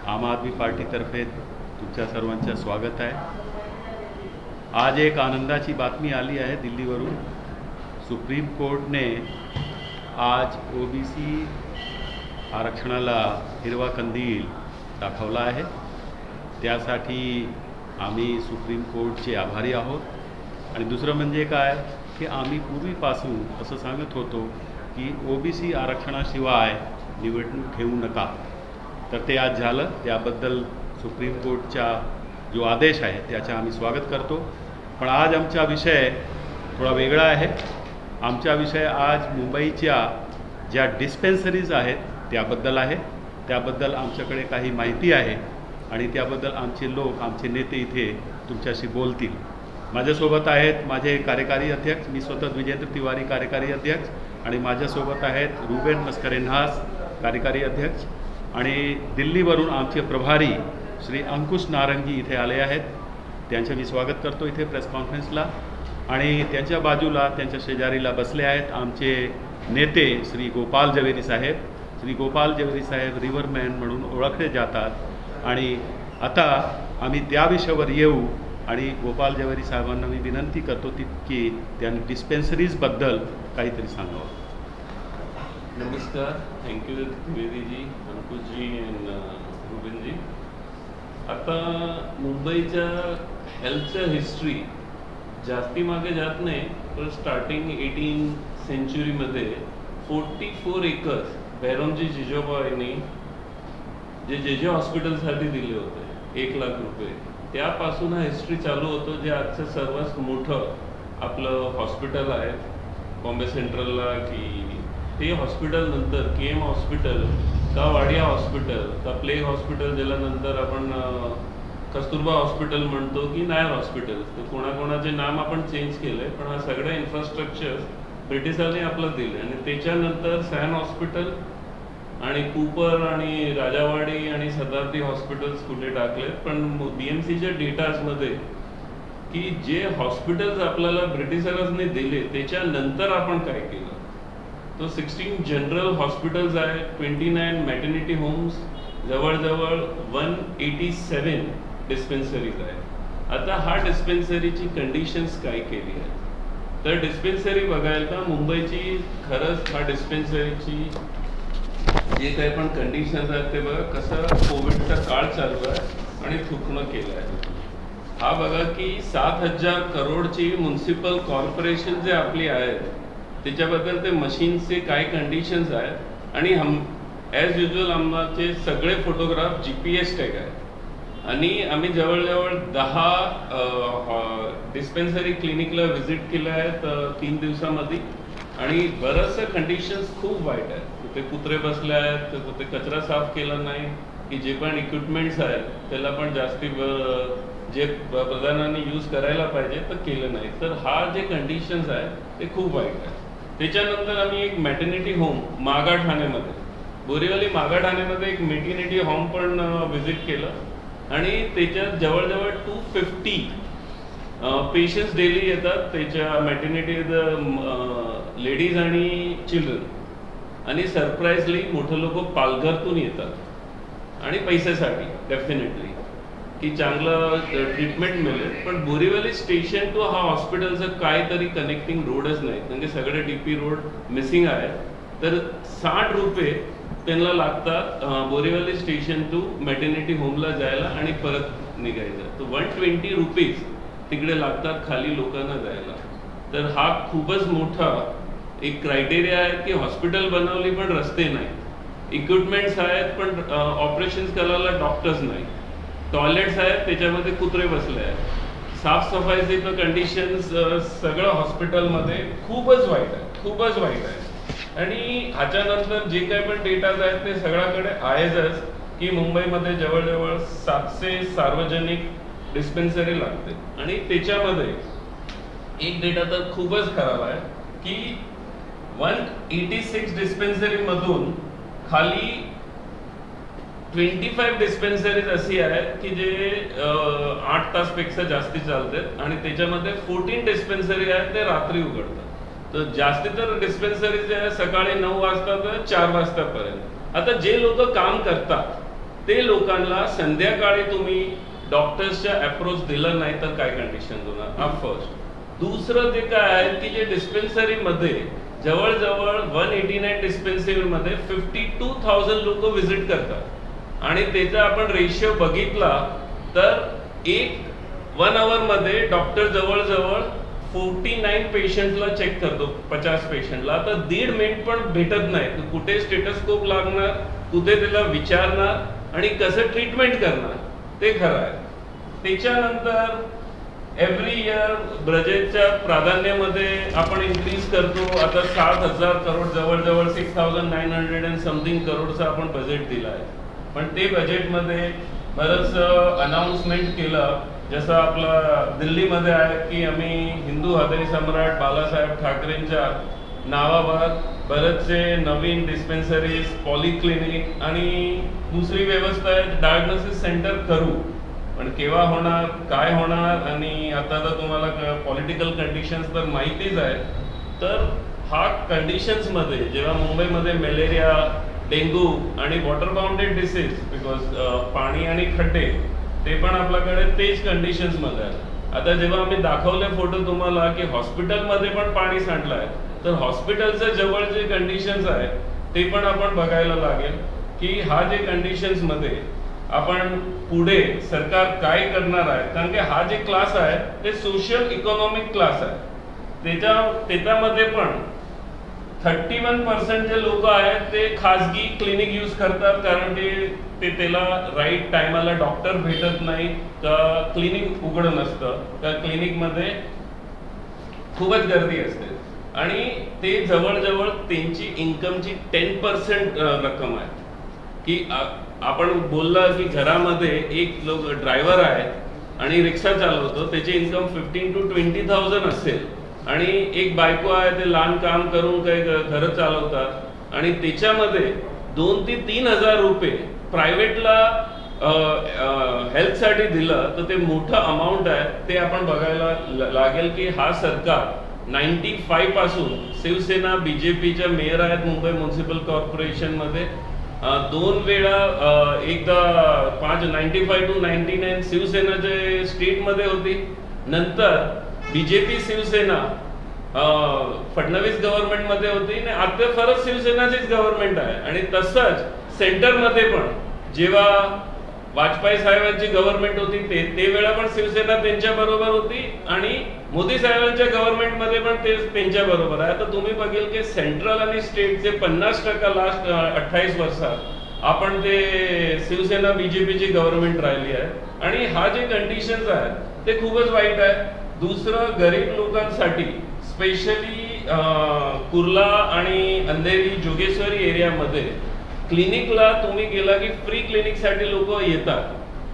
आम आदमी पार्टीतर्फे तुमच्या सर्वांचं स्वागत आहे। आज एक आनंदाची बातमी आली आहे दिल्लीवरून। सुप्रीम कोर्टने आज ओबीसी आरक्षणाला हिरवा कंदील दाखवला आहे। त्यासाठी आम्ही सुप्रीम कोर्टचे आभारी आहोत। आणि दुसरं म्हणजे काय की आम्ही पूर्वीपासून असं सांगत होतो की ओबीसी आरक्षणाशिवाय निवडणूक घेऊ नका, तर ते आज झालं। त्याबद्दल सुप्रीम कोर्टचा जो आदेश आहे त्याचे आम्ही स्वागत करतो। पण आज आमचा विषय थोडा वेगळा आहे। आमचा विषय आज मुंबईच्या ज्या डिस्पेन्सरीज आहेत त्याबद्दल आहे। त्याबद्दल आमच्याकडे काही माहिती आहे आणि त्याबद्दल आमचे लोक, आमचे नेते इथे तुमच्याशी बोलतील। माझ्यासोबत आहेत माझे कार्यकारी अध्यक्ष, मी स्वतः विजेंद्र तिवारी कार्यकारी अध्यक्ष, आणि माझ्यासोबत आहेत रुबेन मस्करेन्हास कार्यकारी अध्यक्ष, आणि दिल्लीवरून आमचे प्रभारी श्री अंकुश नारंगी इथे आले आहेत। त्यांचे मी स्वागत करतो इथे प्रेस कॉन्फरन्सला। आणि त्यांच्या बाजूला, त्यांच्या शेजारीला बसले आहेत आमचे नेते श्री गोपाल जवेरी साहेब। श्री गोपाल जवेरी साहेब रिव्हरमॅन म्हणून ओळखले जातात। आणि आता आम्ही त्या विषयावर येऊ आणि गोपाल जवेरी साहेबांना मी विनंती करतो की त्यांनी डिस्पेन्सरीजबद्दल काहीतरी सांगावं। नमस्कार, thank you Dwivedi ji, Ankush ji and Rubin ji. आता मुंबईच्या हेल्थचं हिस्ट्री जास्ती मागे जात नाही, पण स्टार्टिंग 18 सेंचुरीमध्ये 44 एकर्स बैरमजी जिजोबा यांनी जे जे हॉस्पिटलसाठी दिले होते 1 लाख रुपये, त्यापासून हा हिस्ट्री चालू होतो। जे आजचं सर्वात मोठं आपलं हॉस्पिटल आहे बॉम्बे सेंट्रलला, की ते हॉस्पिटल नंतर KM हॉस्पिटल का वाडिया हॉस्पिटल का प्लेग हॉस्पिटल, ज्याला नंतर आपण कस्तुरबा हॉस्पिटल म्हणतो की नायर हॉस्पिटल, तर कोणाकोणाचे नाम आपण चेंज केले, पण हा सगळं इन्फ्रास्ट्रक्चर ब्रिटिशांनी आपलं दिलं। आणि त्याच्यानंतर सॅन हॉस्पिटल आणि कूपर आणि राजावाडी आणि सदार्ती हॉस्पिटल्स कुठे टाकलेत। पण BMCच्या डेटाजमध्ये की जे हॉस्पिटल्स आपल्याला ब्रिटिशरांनी दिले त्याच्यानंतर आपण काय केलं, तो 16 जनरल हॉस्पिटल्स आहे, 29 मॅटर्निटी होम्स, जवळजवळ 187 डिस्पेन्सरीज आहे। आता हा डिस्पेन्सरीची कंडिशन्स काय केली आहे, तर डिस्पेन्सरी बघायला तर मुंबईची खरंच हा डिस्पेन्सरीची जे काही पण कंडिशन्स आहेत ते बघा। कसं कोविडचा काळ चालू आहे आणि थुकणं केलं आहे। हा बघा की 7,000 करोडची म्युन्सिपल कॉर्पोरेशन जे आपली आहेत त्याच्याबद्दल ते मशीनचे काय कंडिशन्स आहेत। आणि ॲज युजल आमचे सगळे फोटोग्राफ GPS टॅग आहे। आणि आम्ही जवळजवळ 10 डिस्पेन्सरी क्लिनिकला व्हिजिट केलं आहे 3 दिवसामध्ये, आणि बरंचसं कंडिशन्स खूप वाईट आहेत। कुठे कुत्रे बसले आहेत, कुठे कचरा साफ केला नाही, की जे पण इक्विपमेंट्स आहेत त्याला पण जास्ती जे प्रधानांनी यूज करायला पाहिजे तर केलं नाही। तर हा जे कंडिशन्स आहेत ते खूप वाईट आहे। त्याच्यानंतर आम्ही एक मॅटर्निटी होम मागा ठाण्यामध्ये, बोरीवली मागा ठाण्यामध्ये एक मॅटर्निटी होम पण व्हिजिट केलं, आणि त्याच्यात जवळजवळ 250 पेशंट्स डेली येतात त्याच्या मॅटर्निटी, लेडीज आणि चिल्ड्रन। आणि सरप्राईजली मोठे लोक पालघरतून येतात आणि पैशासाठी डेफिनेटली की चांगलं ट्रीटमेंट मिळेल। पण बोरीवली स्टेशन टू हा हॉस्पिटलचं काहीतरी कनेक्टिंग रोडच नाही, म्हणजे सगळे DP रोड मिसिंग आहे। तर 60 रुपये त्यांना लागतात बोरीवली स्टेशन टू मॅटर्निटी होमला जायला आणि परत निघायचं, तर 120 रुपीज तिकडे लागतात खाली लोकांना जायला। तर हा खूपच मोठा एक क्रायटेरिया आहे की हॉस्पिटल बनवली पण रस्ते नाही, इक्विपमेंट्स आहेत पण ऑपरेशन्स करायला डॉक्टर्स नाही, टॉयलेट्स आहेत त्याच्यामध्ये कुत्रे बसले आहेत, साफसफाईचे पण कंडिशन्स सगळं हॉस्पिटलमध्ये खूपच वाईट आहे, खूपच वाईट आहे। आणि ह्याच्यानंतर जे काही पण डेटाज आहेत ते सगळ्याकडे आहेच की मुंबईमध्ये जवळजवळ 700 सार्वजनिक डिस्पेन्सरी लागते। आणि त्याच्यामध्ये एक डेटा तर खूपच खराब आहे की 186 डिस्पेन्सरी मधून खाली 25 डिस्पेन्सरीज अशी आहेत की जे 8 तासपेक्षा जास्ती चालतात, आणि त्याच्यामध्ये 14 डिस्पेन्सरी आहेत ते रात्री उघडतात। तर जास्ती तर डिस्पेन्सरी जे आहे सकाळी 9 वाजता तर 4 वाजतापर्यंत। आता जे लोक काम करतात ते लोकांना संध्याकाळी तुम्ही डॉक्टर्सच्या अप्रोच दिलं नाही तर काय कंडिशन होणार, हा फर्स्ट. दुसरं जे काय आहे की जे डिस्पेन्सरीमध्ये जवळजवळ 189 डिस्पेन्सरीमध्ये 52,000 लोक व्हिजिट करतात आणि त्याचा आपण रेशिओ बघितला तर 1 आवरमध्ये डॉक्टर जवळजवळ 49 पेशंटला चेक करतो, 50 पेशंटला. तर 1.5 मिनिट पण भेटत नाही. कुठे स्टेटस्कोप लागणार, कुठे त्याला विचारणार आणि कसं ट्रीटमेंट करणार ते खरं आहे. त्याच्यानंतर एव्हरी इयर बजेटच्या प्राधान्यामध्ये आपण इन्क्रीज करतो. आता 7,000 करोड जवळजवळ 6,900 अँड समथिंग करोडचं आपण बजेट दिलं आहे. पण ते बजेटमध्ये बरंच अनाउन्समेंट केलं, जसं आपलं दिल्लीमध्ये आहे की आम्ही हिंदू हृदय सम्राट बाळासाहेब ठाकरेंच्या नावावर बरेचसे नवीन डिस्पेन्सरीज, पॉलिक्लिनिक आणि दुसरी व्यवस्था आहे डायग्नोसिस सेंटर करू. पण केव्हा होणार, काय होणार, आणि आता तर तुम्हाला पॉलिटिकल कंडिशन्स तर माहितीच आहे. तर हा कंडिशन्समध्ये जेव्हा मुंबईमध्ये मलेरिया, डेंग्यू आणि वॉटर बाउंडेड डिसीज, बिकॉज पाणी आणि खड्डे ते पण आपल्याकडे तेच कंडिशन्समध्ये आहे. आता जेव्हा आम्ही दाखवले फोटो तुम्हाला की हॉस्पिटलमध्ये पण पाणी सांडलं आहे, तर हॉस्पिटलच्या जवळ जे कंडिशन्स आहे ते पण आपण बघायला लागेल की हा जे कंडिशन्समध्ये आपण पुढे सरकार काय करणार आहे. कारण की हा जे क्लास आहे ते सोशल इकॉनॉमिक क्लास आहे. त्याच्यामध्ये पण 31% जे लोक आहेत ते खाजगी क्लिनिक यूज करतात, कारण ते त्याला राईट टायमाला डॉक्टर भेटत नाही, तर क्लिनिक उघडं नसतं, तर क्लिनिकमध्ये खूपच गर्दी असते आणि ते जवळजवळ त्यांची इन्कमची 10% रक्कम आहे. की आपण बोलला की घरामध्ये एक लोक ड्रायव्हर आहे आणि रिक्षा चालवतो, त्याची इन्कम 15,000 to 20,000 असेल आणि एक बायको आहे, ते लहान काम करून काही घरं चालवतात आणि त्याच्यामध्ये 2,000 ते 3,000 रुपये प्रायव्हेटला हेल्थसाठी दिलं तर ते मोठं अमाऊंट आहे. ते आपण बघायला लागेल की हा सरकार 95 पासून शिवसेना बीजेपीच्या मेयर आहेत मुंबई म्युन्सिपल कॉर्पोरेशनमध्ये. 2 वेळा, एकदा 95 to 99 शिवसेनाचे स्टेटमध्ये होती, नंतर बीजेपी शिवसेना फडणवीस गव्हर्नमेंटमध्ये होती आणि आता परत शिवसेनाचीच गव्हर्नमेंट आहे. आणि तसंच सेंटरमध्ये पण जेव्हा वाजपेयी साहेबांची गव्हर्नमेंट होती ते वेळा पण शिवसेना त्यांच्या बरोबर होती आणि मोदी साहेबांच्या गव्हर्नमेंटमध्ये पण ते त्यांच्या बरोबर आहे. तर तुम्ही बघेल की सेंट्रल आणि स्टेटचे 50% लास्ट 28 वर्षात आपण ते शिवसेना बीजेपीची गव्हर्नमेंट राहिली आहे. आणि हा जे कंडिशन्स आहेत ते खूपच वाईट आहे. दुसरं, गरीब लोकांसाठी स्पेशली कुर्ला आणि अंधेरी जोगेश्वरी एरियामध्ये क्लिनिकला तुम्ही गेला की फ्री क्लिनिकसाठी लोक येतात,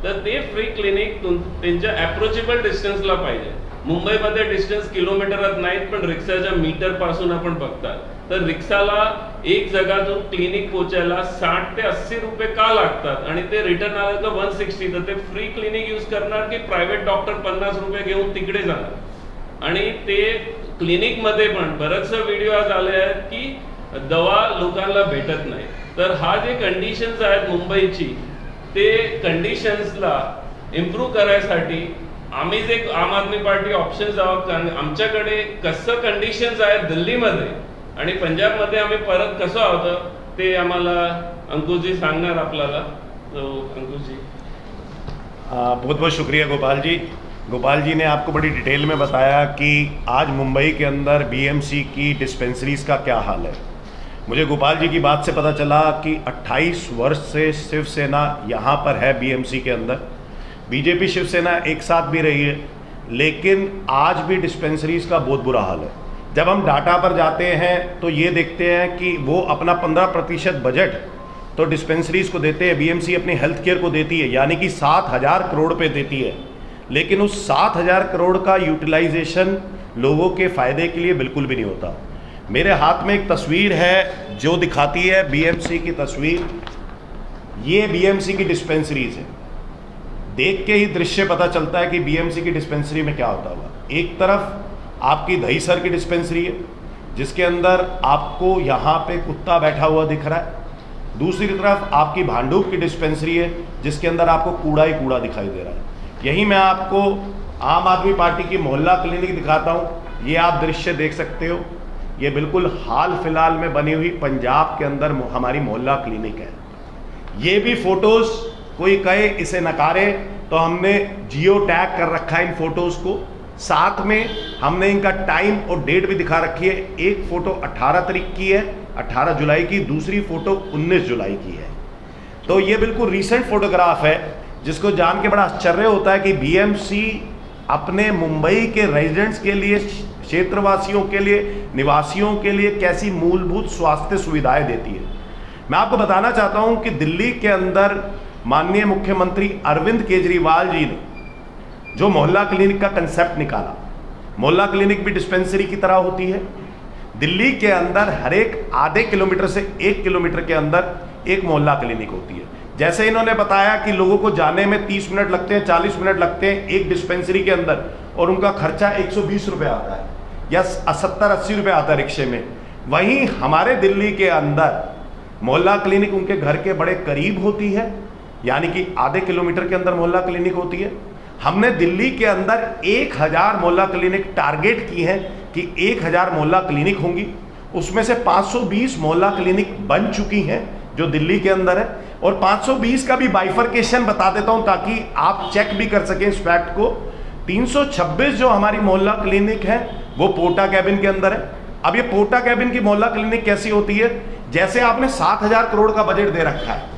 तर ते फ्री क्लिनिक त्यांच्या अप्रोचेबल डिस्टन्सला पाहिजे. मुंबईमध्ये डिस्टन्स किलोमीटरात नाहीत, पण रिक्षाच्या मीटर पासून आपण बघतात तर रिक्षाला एक जगातून क्लिनिक पोहोचायला 60 ते 80 रुपये का लागतात आणि ते रिटर्न आलं तर 160. तर ते फ्री क्लिनिक यूज करणार की प्रायव्हेट डॉक्टर 50 रुपये घेऊन तिकडे जाणार. आणि ते क्लिनिकमध्ये पण बरेचसे व्हिडिओ आज आले आहेत की दवा लोकांना भेटत नाही. तर हा जे कंडिशन्स आहेत मुंबईची, ते कंडिशन्सला इम्प्रूव्ह करायसाठी आम्ही जे आम आदमी पार्टी ऑप्शन्स आहोत, कारण आमच्याकडे कसं कंडिशन्स आहेत दिल्लीमध्ये आणि पंजाबमध्ये आम्ही परत कसं आहोत ते आम्हाला अंकुशजी सांगणार आपल्याला. तो अंकुशजी. बहुत बहुत शुक्रिया गोपाल जी. गोपाल जी ने आपको बड़ी डिटेल में बताया कि आज मुंबई के अंदर बीएमसी की डिस्पेंसरीज का क्या हाल है. मुझे गोपाल जी की बात से पता चला कि 28 वर्ष से शिवसेना यहाँ पर है बीएमसी के अंदर. बीजेपी शिवसेना एक साथ भी रही है, लेकिन आज भी डिस्पेंसरीज का बहुत बुरा हाल है. जब हम डाटा पर जाते हैं तो ये देखते हैं कि वो अपना 15% बजट तो डिस्पेंसरीज को देते हैं, बीएमसी अपनी हेल्थ केयर को देती है, यानी कि 7,000 करोड़ पे देती है. लेकिन उस 7,000 करोड़ का यूटिलाइजेशन लोगों के फ़ायदे के लिए बिल्कुल भी नहीं होता. मेरे हाथ में एक तस्वीर है जो दिखाती है बीएमसी की तस्वीर. ये बीएमसी की डिस्पेंसरीज है. देख के ही दृश्य पता चलता है कि बीएमसी की डिस्पेंसरी में क्या होता होगा. एक तरफ आपकी दहीसर की डिस्पेंसरी है जिसके अंदर आपको यहाँ पे कुत्ता बैठा हुआ दिख रहा है. दूसरी तरफ आपकी भांडुप की डिस्पेंसरी है जिसके अंदर आपको कूड़ा ही कूड़ा दिखाई दे रहा है। यही मैं आपको आम आदमी पार्टी की मोहल्ला क्लिनिक दिखाता हूँ। ये आप दृश्य देख सकते हो, ये बिल्कुल हाल फिलहाल में बनी हुई पंजाब के अंदर हमारी मोहल्ला क्लिनिक है। ये भी फोटोज कोई कहे इसे नकारे तो हमने जियो टैग कर रखा है इन फोटोज को, साथ में हमने इनका टाइम और डेट भी दिखा रखी है। एक फोटो 18 तारीख की है, 18 जुलाई की, दूसरी फोटो 19 जुलाई की है। तो ये बिल्कुल रीसेंट फोटोग्राफ है जिसको जान के बड़ा आश्चर्य होता है कि बीएमसी अपने मुंबई के रेजिडेंट्स के लिए, क्षेत्रवासियों के लिए, निवासियों के लिए कैसी मूलभूत स्वास्थ्य सुविधाएं देती है। मैं आपको बताना चाहता हूं कि दिल्ली के अंदर माननीय मुख्यमंत्री अरविंद केजरीवाल जी ने जो मोहल्ला क्लिनिक का कंसेप्ट निकाला, मोहल्ला क्लिनिक भी डिस्पेंसरी की तरह होती है। दिल्ली के अंदर हर एक आधे किलोमीटर से 1 किलोमीटर के अंदर एक मोहल्ला क्लिनिक होती है। जैसे इन्होंने बताया कि लोगों को जाने में 30 मिनट लगते हैं, 40 मिनट लगते हैं एक डिस्पेंसरी के अंदर, और उनका खर्चा 120 रुपये आता है या 70-80 रुपये आता है रिक्शे में। वहीं हमारे दिल्ली के अंदर मोहल्ला क्लिनिक उनके घर के बड़े करीब होती है, यानी कि आधे किलोमीटर के अंदर मोहल्ला क्लिनिक होती है। हमने दिल्ली के अंदर 1000 मोहल्ला क्लिनिक टारगेट की है कि 1000 मोहल्ला क्लिनिक होंगी। उसमें से 520 मोहल्ला क्लिनिक बन चुकी हैं जो दिल्ली के अंदर है, और 520 का भी बाइफर्केशन बता देता हूं ताकि आप चेक भी कर सकें इस फैक्ट को। 326 जो हमारी मोहल्ला क्लिनिक है वो पोटा कैबिन के अंदर है। अब ये पोटा कैबिन की मोहल्ला क्लिनिक कैसी होती है, जैसे आपने 7000 करोड़ का बजट दे रखा है,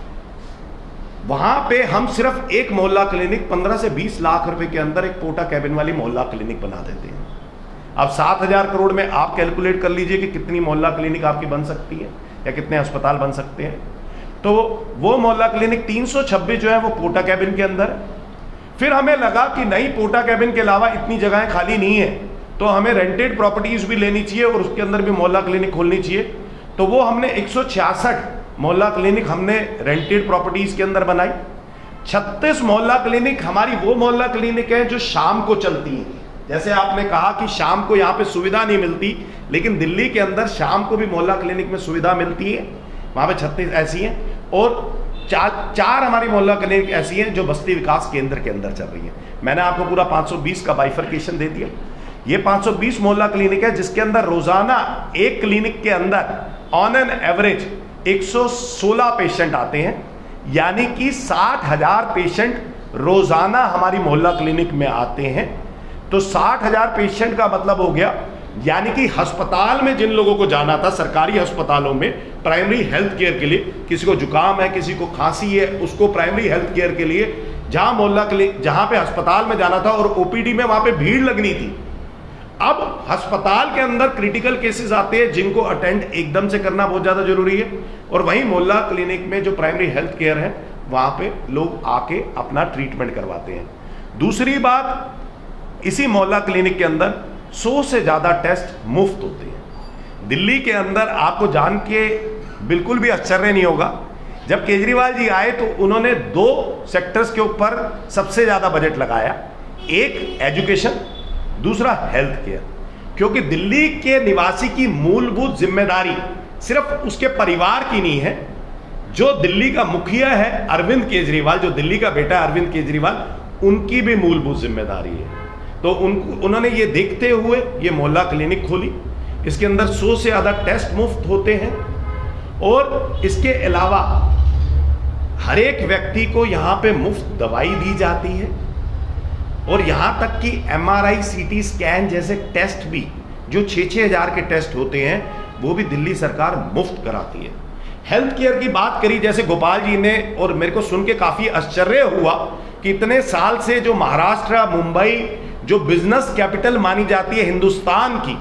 वहां पे हम सिर्फ एक मोहल्ला क्लिनिक 15 से 20 लाख रुपए के अंदर एक पोटा कैबिन वाली मोहल्ला क्लिनिक बना देते हैं। अब 7000 करोड़ में आप कैलकुलेट कर लीजिए कि कितनी मोहल्ला क्लिनिक आपकी बन सकती है या कितने अस्पताल बन सकते हैं। तो वो मोहल्ला क्लिनिक 326 जो है वो पोटा कैबिन के अंदर है। फिर हमें लगा कि नहीं, पोटा कैबिन के अलावा इतनी जगहें खाली नहीं है, तो हमें रेंटेड प्रॉपर्टीज भी लेनी चाहिए और उसके अंदर भी मोहल्ला क्लिनिक खोलनी चाहिए। तो वो हमने 166 मोहल्ला क्लिनिक हमने रेंटेड प्रॉपर्टीज के अंदर बनाई। 36 मोहल्ला क्लिनिक हमारी वो मोहल्ला क्लिनिक है जो शाम को चलती है। जैसे आपने कहा कि शाम को यहाँ पे सुविधा नहीं मिलती, लेकिन दिल्ली के अंदर शाम को भी मोहल्ला क्लिनिक में सुविधा मिलती है। वहाँ पे 36 ऐसी हैं, और चार हमारी मोहल्ला क्लिनिक ऐसी हैं जो बस्ती विकास केंद्र के अंदर चल रही है। मैंने आपको पूरा 520 का बाइफर्केशन दे दिया। ये 520 मोहल्ला क्लिनिक है जिसके अंदर रोजाना एक क्लिनिक के अंदर ऑन एन एवरेज 116 पेशेंट आते हैं, यानी कि 60,000 पेशेंट रोजाना हमारी मोहल्ला क्लिनिक में आते हैं। तो 60,000 पेशेंट का मतलब हो गया, यानी कि अस्पताल में जिन लोगों को जाना था, सरकारी अस्पतालों में प्राइमरी हेल्थ केयर के लिए, किसी को जुकाम है, किसी को खांसी है, उसको प्राइमरी हेल्थ केयर के लिए जहां मोहल्ला क्लिनिक, जहां पे अस्पताल में जाना था और ओपीडी में वहां पे भीड़ लगनी थी, अब अस्पताल के अंदर क्रिटिकल केसेस आते हैं जिनको अटेंड एकदम से करना बहुत ज्यादा जरूरी है, और वहीं मोहल्ला क्लिनिक में जो प्राइमरी हेल्थ केयर है वहां पे लोग आके अपना ट्रीटमेंट करवाते हैं। दूसरी बात, इसी मोहल्ला क्लिनिक के अंदर 100 से ज्यादा टेस्ट मुफ्त होते हैं। दिल्ली के अंदर आपको जान के बिल्कुल भी आश्चर्य नहीं होगा, जब केजरीवाल जी आए तो उन्होंने 2 सेक्टर्स के ऊपर सबसे ज्यादा बजट लगाया, एक एजुकेशन, दूसरा हेल्थ केयर। क्योंकि दिल्ली के निवासी की मूलभूत जिम्मेदारी सिर्फ उसके परिवार की नहीं है, जो दिल्ली का मुखिया है अरविंद केजरीवाल, जो दिल्ली का बेटा अरविंद केजरीवाल, उनकी भी मूलभूत जिम्मेदारी है। तो उन्होंने ये देखते हुए ये मोहल्ला क्लिनिक खोली। इसके अंदर 100 से ज्यादा टेस्ट मुफ्त होते हैं, और इसके अलावा हर एक व्यक्ति को यहाँ पे मुफ्त दवाई दी जाती है, और यहाँ तक कि MRI CT स्कैन जैसे टेस्ट भी, जो 6-6 हज़ार के टेस्ट होते हैं, वो भी दिल्ली सरकार मुफ्त कराती है। हेल्थ केयर की बात करी जैसे गोपाल जी ने, और मेरे को सुन के काफ़ी आश्चर्य हुआ कि इतने साल से जो महाराष्ट्र, मुंबई जो बिजनेस कैपिटल मानी जाती है हिंदुस्तान की,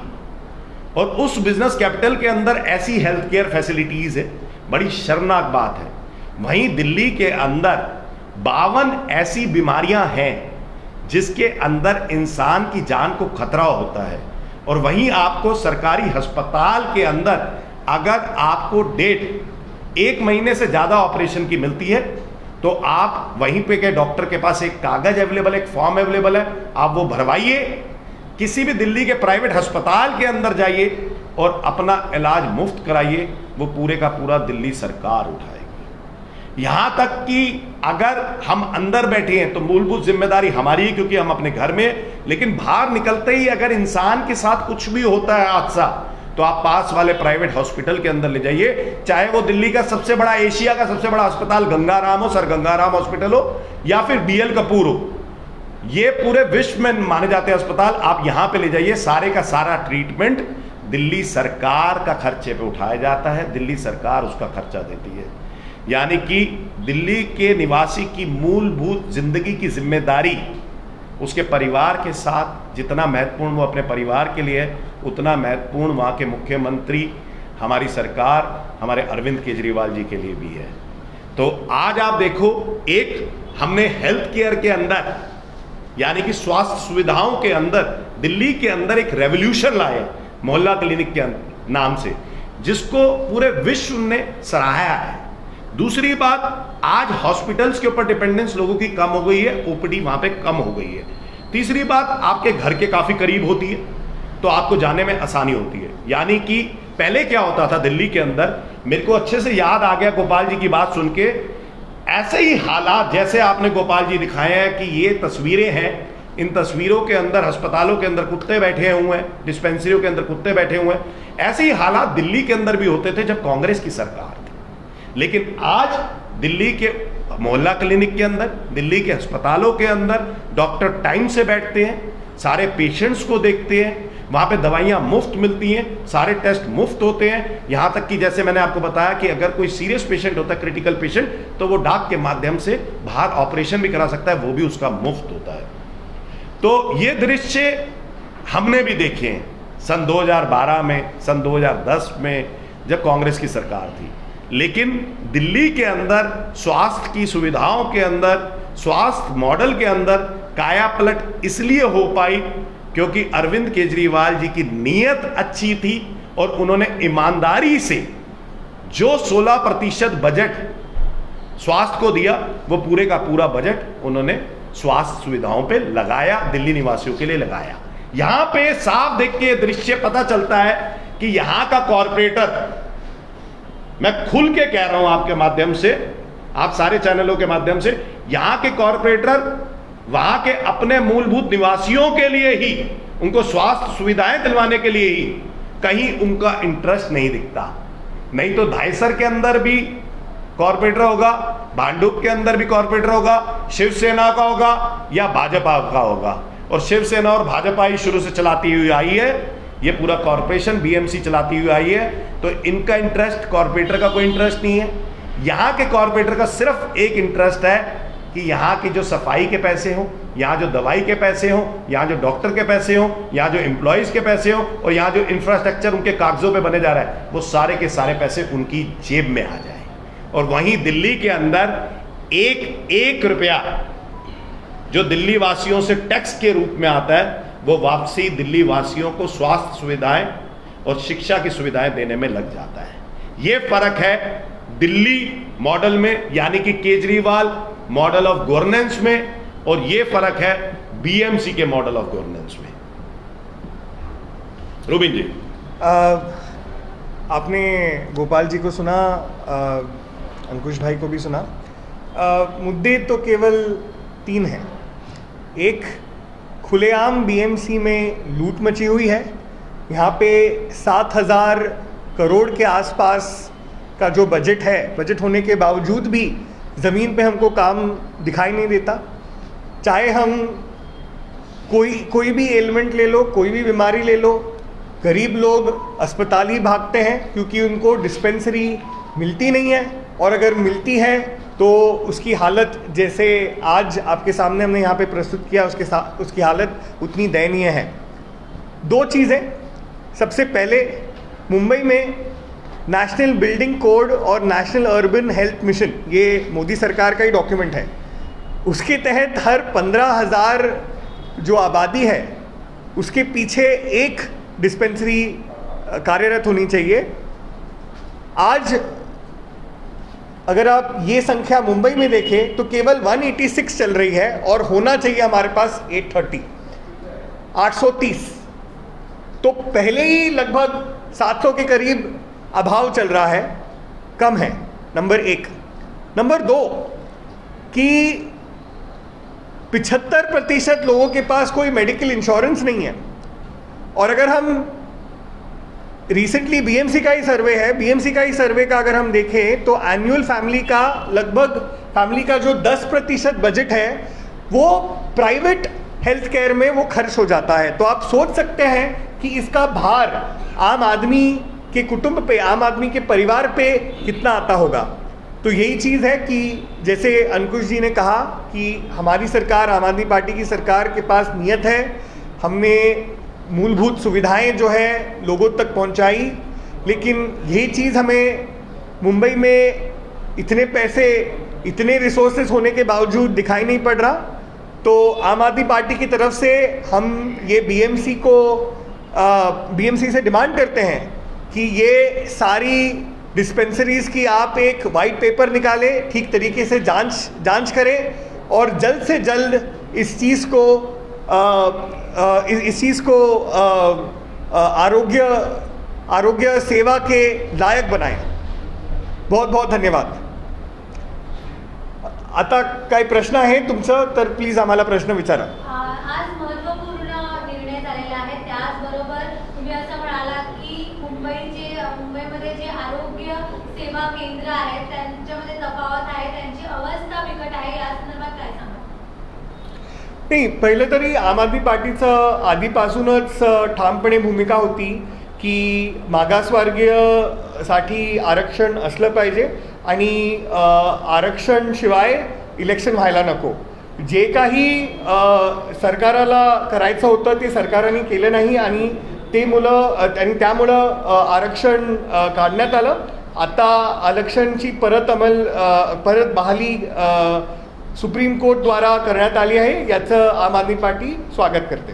और उस बिजनेस कैपिटल के अंदर ऐसी हेल्थ केयर फैसिलिटीज़ है, बड़ी शर्मनाक बात है। वहीं दिल्ली के अंदर 52 ऐसी बीमारियां हैं जिसके अंदर इंसान की जान को खतरा होता है, और वहीं आपको सरकारी अस्पताल के अंदर अगर आपको डेट 1 महीने से ज़्यादा ऑपरेशन की मिलती है, तो आप वहीं पे के डॉक्टर के पास एक कागज अवेलेबल है, एक फॉर्म अवेलेबल है, आप वो भरवाइए, किसी भी दिल्ली के प्राइवेट अस्पताल के अंदर जाइए और अपना इलाज मुफ्त कराइए, वो पूरे का पूरा दिल्ली सरकार उठाएगी। यहां तक कि अगर हम अंदर बैठे हैं तो मूलभूत जिम्मेदारी हमारी है, क्योंकि हम अपने घर में, लेकिन बाहर निकलते ही अगर इंसान के साथ कुछ भी होता है हादसा, तो आप पास वाले प्राइवेट हॉस्पिटल के अंदर ले जाइए, चाहे वो दिल्ली का सबसे बड़ा, एशिया का सबसे बड़ा अस्पताल गंगाराम हो, सर गंगाराम हॉस्पिटल हो, या फिर BL कपूर हो, ये पूरे विश्व में माने जाते हैं अस्पताल, आप यहां पे ले जाइए, सारे का सारा ट्रीटमेंट दिल्ली सरकार का खर्चे पे उठाया जाता है, दिल्ली सरकार उसका खर्चा देती है। यानी कि दिल्ली के निवासी की मूलभूत जिंदगी की जिम्मेदारी उसके परिवार के साथ जितना महत्वपूर्ण वो अपने परिवार के लिए है, उतना महत्वपूर्ण वहाँ के मुख्यमंत्री, हमारी सरकार, हमारे अरविंद केजरीवाल जी के लिए भी है। तो आज आप देखो, एक हमने हेल्थ केयर के अंदर, यानी कि स्वास्थ्य सुविधाओं के अंदर दिल्ली के अंदर एक रेवोल्यूशन लाए मोहल्ला क्लिनिक के नाम से, जिसको पूरे विश्व ने सराहा है। दूसरी बात, आज हॉस्पिटल्स के ऊपर डिपेंडेंस लोगों की कम हो गई है, OPD वहां पे कम हो गई है। तीसरी बात, आपके घर के काफी करीब होती है, तो आपको जाने में आसानी होती है। यानी कि पहले क्या होता था दिल्ली के अंदर, मेरे को अच्छे से याद आ गया गोपाल जी की बात सुन के, ऐसे ही हालात जैसे आपने गोपाल जी दिखाए हैं कि ये तस्वीरें हैं, इन तस्वीरों के अंदर अस्पतालों के अंदर कुत्ते बैठे हुए हैं, डिस्पेंसरियों के अंदर कुत्ते बैठे हुए हैं, ऐसे ही हालात दिल्ली के अंदर भी होते थे जब कांग्रेस की सरकार थी। लेकिन आज दिल्ली के मोहल्ला क्लिनिक के अंदर, दिल्ली के अस्पतालों के अंदर डॉक्टर टाइम से बैठते हैं, सारे पेशेंट्स को देखते हैं, वहाँ पे दवाइयाँ मुफ्त मिलती हैं, सारे टेस्ट मुफ्त होते हैं। यहाँ तक कि जैसे मैंने आपको बताया कि अगर कोई सीरियस पेशेंट होता है, क्रिटिकल पेशेंट, तो वो डाक के माध्यम से बाहर ऑपरेशन भी करा सकता है, वो भी उसका मुफ्त होता है। तो ये दृश्य हमने भी देखे हैं सन 2012 में, सन 2010 में, जब कांग्रेस की सरकार थी। लेकिन दिल्ली के अंदर स्वास्थ्य की सुविधाओं के अंदर, स्वास्थ्य मॉडल के अंदर काया पलट इसलिए हो पाई क्योंकि अरविंद केजरीवाल जी की नीयत अच्छी थी और उन्होंने ईमानदारी से जो 16% बजट स्वास्थ्य को दिया, वो पूरे का पूरा बजट उन्होंने स्वास्थ्य सुविधाओं पे लगाया, दिल्ली निवासियों के लिए लगाया। यहां पे साफ देख के दृश्य पता चलता है कि यहां का कॉरपोरेटर, मैं खुल के कह रहा हूं आपके माध्यम से, आप सारे चैनलों के माध्यम से, यहां के कॉरपोरेटर वहां के अपने मूलभूत निवासियों के लिए ही, उनको स्वास्थ्य सुविधाएं दिलवाने के लिए ही कहीं उनका इंटरेस्ट नहीं दिखता। नहीं तो धायसर के अंदर भी कॉरपोरेटर होगा, भांडुप के अंदर भी कॉरपोरेटर होगा, शिवसेना का होगा या भाजपा का होगा। और शिवसेना और भाजपा ही शुरू से चलाती हुई आई है, ये पूरा कॉरपोरेशन BMC चलाती हुई आई है। तो इनका इंटरेस्ट, कॉरपोरेटर का कोई इंटरेस्ट नहीं है। यहाँ के कॉरपोरेटर का सिर्फ एक इंटरेस्ट है कि यहाँ की जो सफाई के पैसे हों, यहाँ जो दवाई के पैसे हों, यहाँ जो डॉक्टर के पैसे हों, यहाँ जो एम्प्लॉयज़ के पैसे हों, और यहाँ जो इंफ्रास्ट्रक्चर उनके कागजों पे बने जा रहा है, वो सारे के सारे पैसे उनकी जेब में आ जाए। और वहीं दिल्ली के अंदर एक एक रुपया जो दिल्ली वासियों से टैक्स के रूप में आता है, वो वापसी दिल्ली वासियों को स्वास्थ्य सुविधाएं और शिक्षा की सुविधाएं देने में लग जाता है। ये फर्क है दिल्ली मॉडल में, यानी कि केजरीवाल मॉडल ऑफ गवर्नेंस में, और ये फर्क है BMC के मॉडल ऑफ गवर्नेंस में। रुबिन जी, आपने गोपाल जी को सुना, अंकुश भाई को भी सुना। मुद्दे तो केवल 3 हैं। एक, खुलेआम BMC में लूट मची हुई है। यहाँ पे 7,000 करोड़ के आसपास का जो बजट है, बजट होने के बावजूद भी ज़मीन पे हमको काम दिखाई नहीं देता। चाहे हम कोई भी एलिमेंट ले लो, कोई भी बीमारी ले लो, गरीब लोग अस्पताल ही भागते हैं क्योंकि उनको डिस्पेंसरी मिलती नहीं है, और अगर मिलती है तो उसकी हालत, जैसे आज आपके सामने हमने यहाँ पे प्रस्तुत किया, उसकी हालत उतनी दयनीय है। 2 चीज़ें। सबसे पहले, मुंबई में नेशनल बिल्डिंग कोड और नेशनल अर्बन हेल्थ मिशन, ये मोदी सरकार का ही डॉक्यूमेंट है, उसके तहत हर 15,000 जो आबादी है उसके पीछे एक डिस्पेंसरी कार्यरत होनी चाहिए। आज अगर आप ये संख्या मुंबई में देखें तो केवल 186 चल रही है, और होना चाहिए हमारे पास 830। तो पहले ही लगभग 700 के करीब अभाव चल रहा है, कम है। नंबर 1। नंबर 2 कि 75% लोगों के पास कोई मेडिकल इंश्योरेंस नहीं है। और अगर हम रिसेंटली बीएमसी का ही सर्वे है, बीएमसी का ही सर्वे का अगर हम देखें तो एनुअल फैमिली का लगभग फैमिली का जो 10% बजट है वो प्राइवेट हेल्थ केयर में वो खर्च हो जाता है। तो आप सोच सकते हैं कि इसका भार आम आदमी के कुटुंब पे, आम आदमी के परिवार पे कितना आता होगा। तो यही चीज़ है कि जैसे अंकुश जी ने कहा कि हमारी सरकार, आम आदमी पार्टी की सरकार के पास नियत है, हमने मूलभूत सुविधाएं जो है लोगों तक पहुंचाई, लेकिन यही चीज़ हमें मुंबई में इतने पैसे, इतने रिसोर्सेज होने के बावजूद दिखाई नहीं पड़ रहा। तो आम आदमी पार्टी की तरफ से हम ये बीएमसी से डिमांड करते हैं कि ये सारी डिस्पेंसरीज की आप एक वाइट पेपर निकालें, ठीक तरीके से जांच करें और जल्द से जल्द इस चीज़ को आरोग्य सेवा के लायक बनाएं। बहुत बहुत धन्यवाद। आता काही प्रश्न आहे तुमचं तर प्लीज आम्हाला प्रश्न विचारा। आज महत्त्वपूर्ण निर्णय झालेला आहे। त्याचबरोबर तुम्ही असं म्हणालात की मुंबईमध्ये जे आरोग्य सेवा केंद्र आहेत त्यांच्यामध्ये तफावत आहे, त्यांची अवस्था बिकट आहे, या संदर्भात काय सांगा? नाही, पहिलं तरी आम आदमी पार्टीचं आधीपासूनच ठामपणे भूमिका होती की मागासवर्गीयसाठी आरक्षण असलं पाहिजे आणि आरक्षण शिवाय इलेक्शन व्हायला नको। जे काही सरकारला करायचं होतं ते सरकारने केलं नाही आणि त्यामुळं आरक्षण काढण्यात आलं। आता आरक्षणची परत बहाली सुप्रीम कोर्ट द्वारा करण्यात आली आहे, याचं आम आदमी पार्टी स्वागत करते।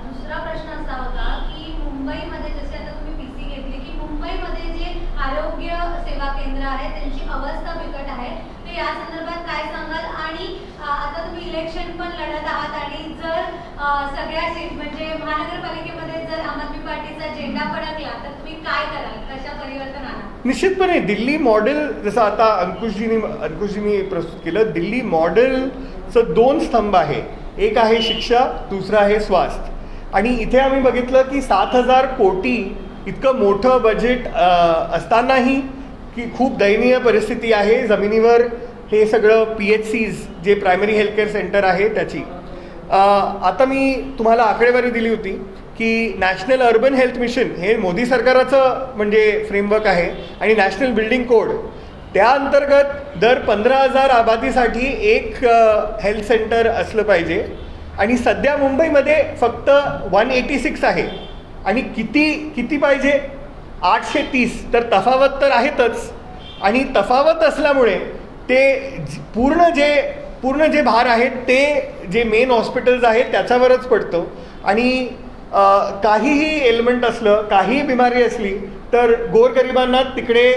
दुसरा प्रश्न असा होता की मुंबईमध्ये, जसे आता तुम्ही पीसी घेतली, की मुंबईमध्ये जे आरोग्य सेवा केंद्र आहे त्यांची अवस्था बिकट आहे, तर या संदर्भात काय सांगाल? आणि आता तुम्ही इलेक्शन पण लढत आहात आणि जर सगळ्या सीट म्हणजे महानगरपालिकेमध्ये जर आम आदमी पार्टीचा झेंडा फडकला तर तुम्ही काय कराल? कशा परिवर्तन आणा? निश्चितपणे दिल्ली मॉडेल, जसं आता अंकुशजींनी प्रस्तुत केलं, दिल्ली मॉडेलचं 2 स्तंभ आहे, एक आहे शिक्षा, दुसरा आहे स्वास्थ्य। आणि इथे आम्ही बघितलं की 7,000 कोटी इतकं मोठं बजेट असतानाही की खूप दयनीय परिस्थिती आहे जमिनीवर हे सगळं PHCs जे प्रायमरी हेल्थ केअर सेंटर आहे त्याची। आता मी तुम्हाला आकडेवारी दिली होती की नॅशनल अर्बन हेल्थ मिशन हे मोदी सरकाराचं म्हणजे फ्रेमवर्क आहे आणि नॅशनल बिल्डिंग कोड त्या अंतर्गत दर 15,000 आबादीसाठी एक हेल्थ सेंटर असलं पाहिजे। आणि सध्या मुंबईमध्ये फक्त 186 आहे आणि किती पाहिजे? 830। तर तफावत तर आहेतच आणि तफावत असल्यामुळे ते पूर्ण जे भार आहेत ते जे मेन हॉस्पिटल्स आहेत त्याच्यावरच पडतं। आणि काहीही एलिमेंट असलं, काहीही बिमारी असली तर गोरगरिबांना तिकडे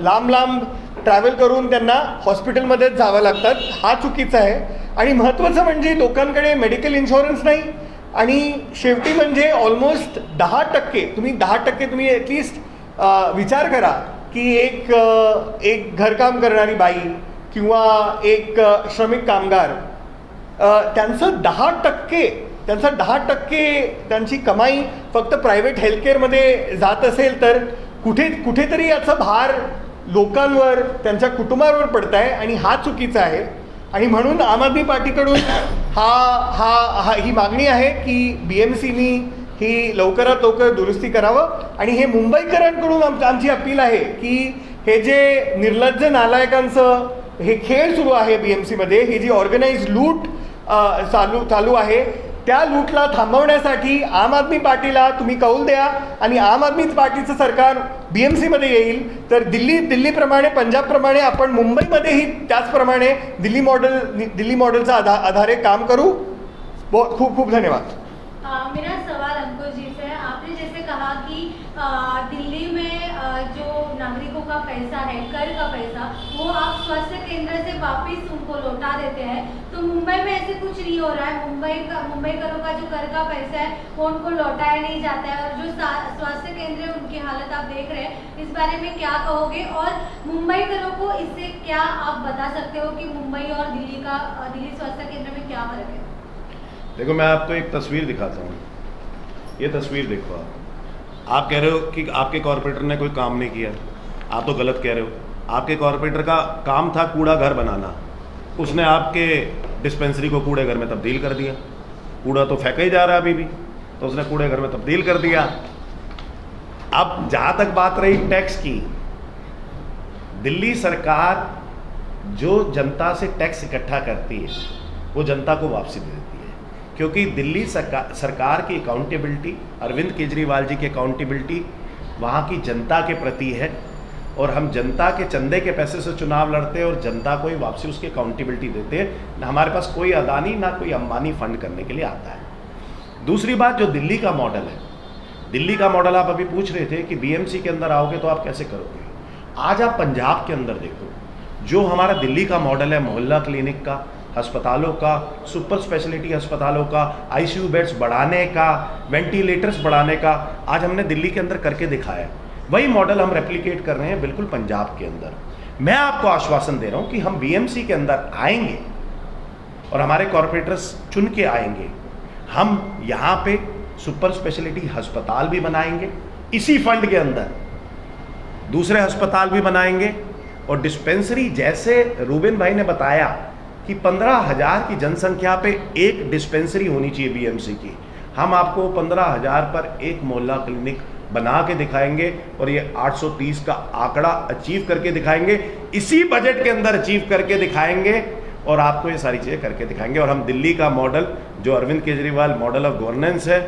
लांब ट्रॅव्हल करून त्यांना हॉस्पिटलमध्येच जावं लागतात, हा चुकीचा आहे। आणि महत्त्वाचं म्हणजे लोकांकडे मेडिकल इन्शुरन्स नाही आणि शेवटी म्हणजे ऑलमोस्ट 10% तुम्ही ॲटलिस्ट विचार करा की एक घरकाम करणारी बाई किंवा एक श्रमिक कामगार त्यांचं 10% त्यांची कमाई फक्त प्रायव्हेट हेल्थकेअरमध्ये जात असेल तर कुठेतरी याचा भार लोकांवर, त्यांच्या कुटुंबावर पडत आहे आणि हा चुकीचा आहे। आणि म्हणून आम आदमी पार्टीकडून ही मागणी आहे की BMCनी ही लवकरात लवकर दुरुस्ती करावं। आणि हे मुंबईकरांकडून आमची अपील आहे की हे जे निर्लज्ज नालायकांचं हे खेळ सुरू आहे BMCमध्ये, ही जी ऑर्गनाइज लूट चालू आहे, त्या लूटला थांबवण्यासाठी आम आदमी पार्टीला तुम्ही कौल द्या आणि आम आदमी पार्टीचं सरकार BMCमध्ये येईल तर दिल्लीप्रमाणे, पंजाबप्रमाणे आपण मुंबईमध्येही त्याचप्रमाणे दिल्ली मॉडेलच्या आधारे काम करू। बहुत खूप धन्यवाद। मेरा सवाल अंकुश जी से, आपने जैसे कहा कि दिल्ली में जो नागरिकों का पैसा है, कर का पैसा, वो आप स्वास्थ्य केंद्र से वापस उनको लौटा देते हैं। तो मुंबई में ऐसे कुछ नहीं हो रहा है। मुंबई करों का जो कर का पैसा है वो उनको लौटाया नहीं जाता है, और जो स्वास्थ्य केंद्र है उनकी हालत आप देख रहे हैं। इस बारे में क्या कहोगे, और मुंबई करों को इससे क्या आप बता सकते हो कि मुंबई और दिल्ली स्वास्थ्य केंद्र में क्या फर्क है? देखो, मैं आपको एक तस्वीर दिखाता हूँ। ये तस्वीर देखो। आप कह रहे हो कि आपके कॉरपोरेटर ने कोई काम नहीं किया। आप तो गलत कह रहे हो। आपके कॉरपोरेटर का काम था कूड़ा घर बनाना, उसने आपके डिस्पेंसरी को कूड़े घर में तब्दील कर दिया। कूड़ा तो फेंका ही जा रहा है अभी भी, तो उसने कूड़े घर में तब्दील कर दिया। अब जहाँ तक बात रही टैक्स की, दिल्ली सरकार जो जनता से टैक्स इकट्ठा करती है वो जनता को वापसी दे देती है, क्योंकि दिल्ली सरकार की अकाउंटेबिलिटी, अरविंद केजरीवाल जी की अकाउंटेबिलिटी वहाँ की जनता के प्रति है, और हम जनता के चंदे के पैसे से चुनाव लड़ते हैं और जनता को ही वापसी उसकी अकाउंटेबिलिटी देते हैं। ना हमारे पास कोई अदानी ना कोई अंबानी फंड करने के लिए आता है। दूसरी बात, जो दिल्ली का मॉडल है, दिल्ली का मॉडल आप अभी पूछ रहे थे कि बीएमसी के अंदर आओगे तो आप कैसे करोगे। आज आप पंजाब के अंदर देखो, जो हमारा दिल्ली का मॉडल है मोहल्ला क्लिनिक का, अस्पतालों का, सुपर स्पेशलिटी अस्पतालों का, आईसीयू बेड्स बढ़ाने का, वेंटिलेटर्स बढ़ाने का, आज हमने दिल्ली के अंदर करके दिखाया। वही मॉडल हम रेप्लिकेट कर रहे हैं बिल्कुल पंजाब के अंदर। मैं आपको आश्वासन दे रहा हूं कि हम बीएमसी के अंदर आएंगे और हमारे कॉरपोरेटर्स चुन के आएंगे। हम यहाँ पे सुपर स्पेशलिटी अस्पताल भी बनाएंगे, इसी फंड के अंदर दूसरे अस्पताल भी बनाएंगे, और डिस्पेंसरी, जैसे रूबिन भाई ने बताया कि 15,000 की जनसंख्या पे एक डिस्पेंसरी होनी चाहिए बीएमसी की, हम आपको 15,000 पर एक मोहल्ला क्लिनिक बना के दिखाएंगे, और ये 830 का आंकड़ा अचीव करके दिखाएंगे। इसी बजट के अंदर अचीव करके दिखाएंगे, और आपको ये सारी चीज़ें करके दिखाएंगे। और हम दिल्ली का मॉडल, जो Arvind Kejriwal model of governance है,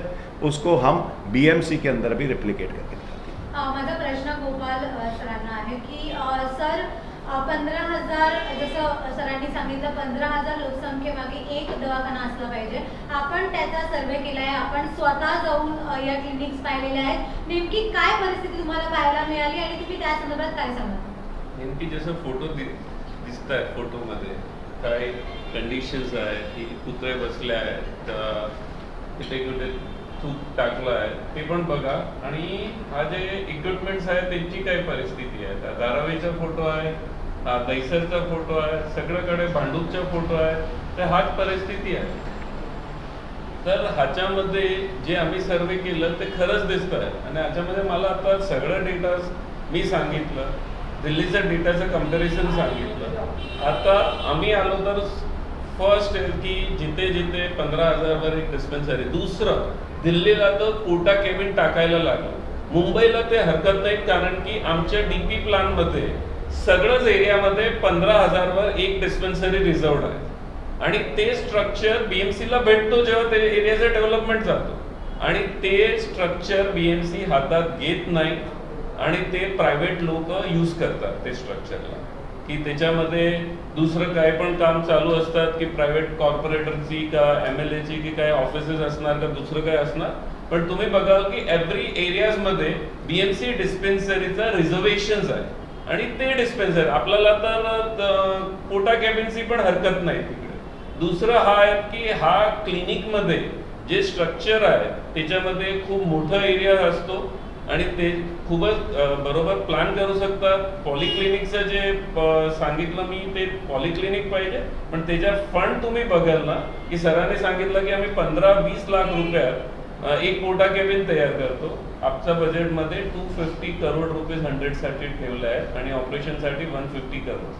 उसको हम बीएमसी के अंदर भी रिप्लिकेट करके दिखाते हैं। माझा प्रश्न गोपाल सरांना आहे की सर 15,000, जसं सरांनी सांगितलं 15,000 लोकसंख्येमागे एक दवाखाना असला पाहिजे. आपण त्याचा सर्वे केला आहे, आपण स्वतः जाऊन या क्लिनिक्स पाहिलेल्या आहेत. नेमकी काय परिस्थिती तुम्हाला पाहायला मिळाली आणि तुम्ही त्या संदर्भात काय सांगाल? नेमकी जसं फोटो दिसत आहे, फोटोमध्ये काय कंडिशन्स आहे की कुत्रे बसले आहेत, कुठे कुठे थूक टाकलं आहे ते पण बघा, आणि हा जे इक्विपमेंट्स आहे त्यांची काय परिस्थिती आहे. धारावीचा फोटो आहे, हा दैसरचा फोटो आहे, सगळीकडे भांडूपचा फोटो आहे, तर हाच परिस्थिती आहे. तर ह्याच्यामध्ये जे आम्ही सर्वे केलं ते खरंच दिसत आहे, आणि ह्याच्यामध्ये मला आता सगळं डेटा मी सांगितलं, दिल्लीचं डेटाचं कम्पॅरिझन सांगितलं. आता आम्ही आलो तर फर्स्ट आहे की जिथे जिथे 15,000वर एक डिस्पेन्सरी, दुसरं दिल्लीला तर कोटा केबिन टाकायला लागलं. मुंबईला ते हरकत नाही, कारण की आमच्या डीपी प्लॅनमध्ये सगळंच एरियामध्ये 15,000वर एक डिस्पेन्सरी रिझर्वड आहे, आणि ते स्ट्रक्चर बीएमसीला भेटतो जेव्हा ते एरियाचं डेव्हलपमेंट जातो, आणि ते स्ट्रक्चर बीएमसी हातात घेत नाही, आणि ते प्रायव्हेट लोक यूज करतात ते स्ट्रक्चरला, की त्याच्यामध्ये दुसरं काय पण काम चालू असतात, की प्रायव्हेट कॉर्पोरेटरची का MLAची की काय ऑफिसेस असणार का दुसरं काय असणार. पण तुम्ही बघा की एव्हरी एरियाजमध्ये बीएमसी डिस्पेन्सरीचा रिझर्वेशन्स आहे, आणि ते डिस्पेन्सरी आपल्याला तर कोटा कॅबिनची पण हरकत नाही तिकडे. दुसरं हा आहे की हा क्लिनिकमध्ये जे स्ट्रक्चर आहे त्याच्यामध्ये खूप मोठा एरिया असतो, आणि ते खूपच बरोबर प्लॅन करू शकतात. पॉलिक्लिनिकचं जे सांगितलं मी, ते पॉलिक्लिनिक पाहिजे, पण त्याच्या फंड तुम्ही बघाल ना की सरांनी सांगितलं की आम्ही 15-20 लाख रुपयात एक कोटा केबिन तयार करतो. आमच्या बजेटमध्ये 250 करोड रुपये 100साठी ठेवले आहेत, आणि ऑपरेशनसाठी 150 करोड.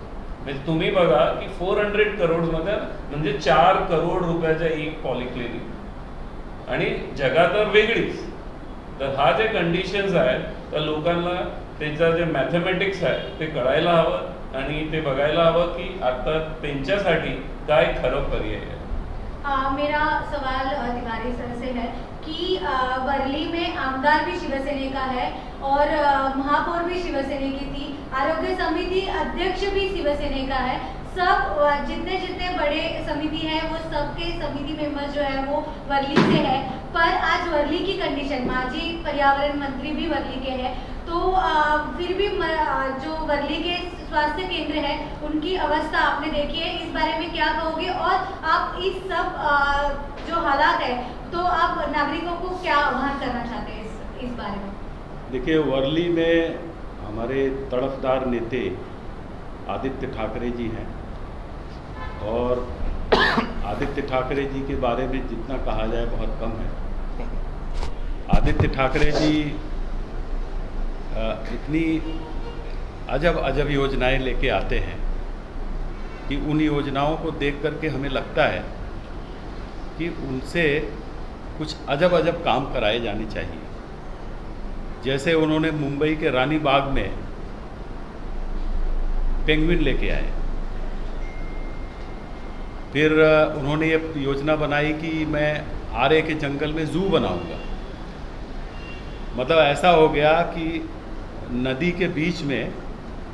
म्हणजे तुम्ही बघा की 400 करोडमध्ये म्हणजे 4 करोड रुपयाचा एक पॉलिक्लिनिक, आणि जगात तर वेगळीच. तर हा जे कंडिशन्स आहेत तर लोकांना त्याचा जे मॅथमॅटिक्स आहे ते कळायला हवं, आणि ते बघायला हवं की आता त्यांच्यासाठी काय खरं पर्याय आहे. मेरा सवाल तिवारी सर से है कि वर्ली में आमदार भी शिवसेना का है और महापौर भी शिवसेना की थी, आरोग्य समिति अध्यक्ष भी शिवसेना का है. सब जितने जितने बड़े समिति है वो सबके समिति मेंबर जो है वो वर्ली से है. पर आज वर्ली की कंडीशन, माजी पर्यावरण मंत्री भी वर्ली के हैं, तो तो फिर भी जो वर्ली के स्वास्थ्य केंद्र है उनकी अवस्था आपने देखी है, इस बारे में क्या कहोगे? और आप इस सब जो हालात है तो आप नागरिकों को क्या आह्वान करना चाहते हैं इस बारे में? देखिए, वर्ली में हमारे तड़फदार नेते आदित्य ठाकरे जी हैं और आदित्य ठाकरे जी के बारे में जितना कहा जाए बहुत कम है। आदित्य ठाकरे जी इतनी अजब अजब योजनाएं लेके आते हैं कि उन योजनाओं को देख करके हमें लगता है कि उनसे कुछ अजब अजब काम कराए जाने चाहिए। जैसे उन्होंने मुंबई के रानी बाग में पेंगुइन लेके आए, फिर उन्होंने ये योजना बनाई कि मैं आरे के जंगल में जू बनाऊंगा। मतलब ऐसा हो गया कि नदी के बीच में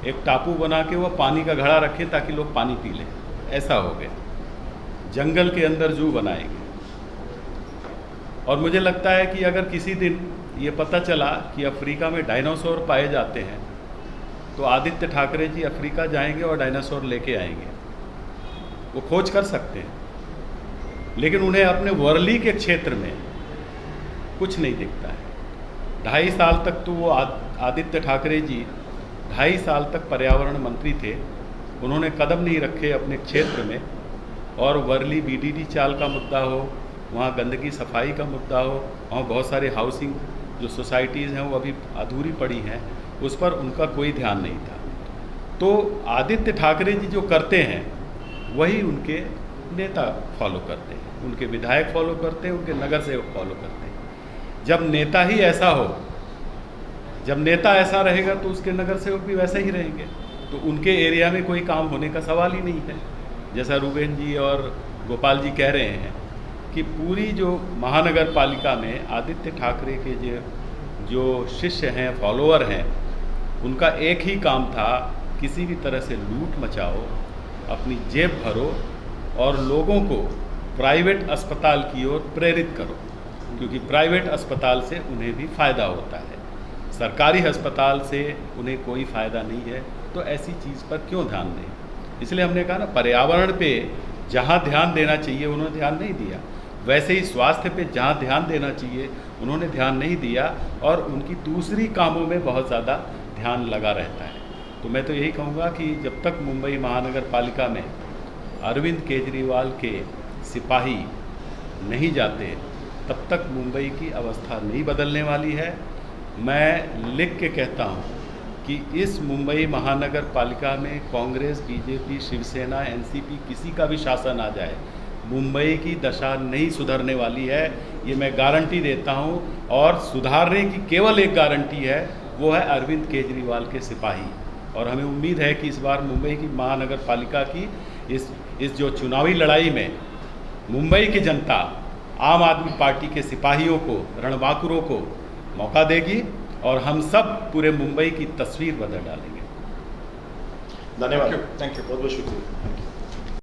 एक टापू बना के वो पानी का घड़ा रखे ताकि लोग पानी पी लें, ऐसा हो गया। जंगल के अंदर जू बनाएंगे। और मुझे लगता है कि अगर किसी दिन ये पता चला कि अफ्रीका में डायनासोर पाए जाते हैं तो आदित्य ठाकरे जी अफ्रीका जाएंगे और डायनासोर लेके आएंगे। वो खोज कर सकते हैं, लेकिन उन्हें अपने वर्ली के क्षेत्र में कुछ नहीं दिखता है। 2.5 साल तक तो वो आदित्य ठाकरे जी 2.5 साल तक पर्यावरण मंत्री थे, उन्होंने कदम नहीं रखे अपने क्षेत्र में। और वर्ली बीडीडी चाल का मुद्दा हो, वहाँ गंदगी सफाई का मुद्दा हो, वहाँ बहुत सारे हाउसिंग जो सोसाइटीज़ हैं वो अभी अधूरी पड़ी हैं, उस पर उनका कोई ध्यान नहीं था। तो आदित्य ठाकरे जी जो करते हैं वही उनके नेता फॉलो करते हैं, उनके विधायक फॉलो करते हैं, उनके नगर सेवक फॉलो करते हैं। जब नेता ही ऐसा हो, जब नेता ऐसा रहेगा तो उसके नगर सेवक भी वैसे ही रहेंगे, तो उनके एरिया में कोई काम होने का सवाल ही नहीं है। जैसा रूबेन जी और गोपाल जी कह रहे हैं कि पूरी जो महानगर पालिका में आदित्य ठाकरे के जो शिष्य हैं, फॉलोअर हैं, उनका एक ही काम था, किसी भी तरह से लूट मचाओ, अपनी जेब भरो और लोगों को प्राइवेट अस्पताल की ओर प्रेरित करो, क्योंकि प्राइवेट अस्पताल से उन्हें भी फ़ायदा होता है, सरकारी अस्पताल से उन्हें कोई फ़ायदा नहीं है। तो ऐसी चीज़ पर क्यों ध्यान दें? इसलिए हमने कहा ना, पर्यावरण पे जहाँ ध्यान देना चाहिए उन्होंने ध्यान नहीं दिया, वैसे ही स्वास्थ्य पे जहाँ ध्यान देना चाहिए उन्होंने ध्यान नहीं दिया, और उनकी दूसरी कामों में बहुत ज़्यादा ध्यान लगा रहता है। तो मैं तो यही कहूँगा कि जब तक मुंबई महानगर पालिका में अरविंद केजरीवाल के सिपाही नहीं जाते तब तक मुंबई की अवस्था नहीं बदलने वाली है। मैं लिख के कहता हूँ कि इस मुंबई महानगर पालिका में कांग्रेस, बीजेपी, शिवसेना, एनसीपी किसी का भी शासन आ जाए, मुंबई की दशा नहीं सुधरने वाली है, ये मैं गारंटी देता हूँ। और सुधारने की केवल एक गारंटी है, वो है अरविंद केजरीवाल के सिपाही। और हमें उम्मीद है कि इस बार मुंबई की महानगर पालिका की इस जो चुनावी लड़ाई में मुंबई की जनता आम आदमी पार्टी के सिपाहियों को, रणबांकुरों को मौका देगी और हम सब पूरे मुंबई की तस्वीर बदल डालेंगे। धन्यवाद। थैंक यू, बहुत बहुत शुक्रिया।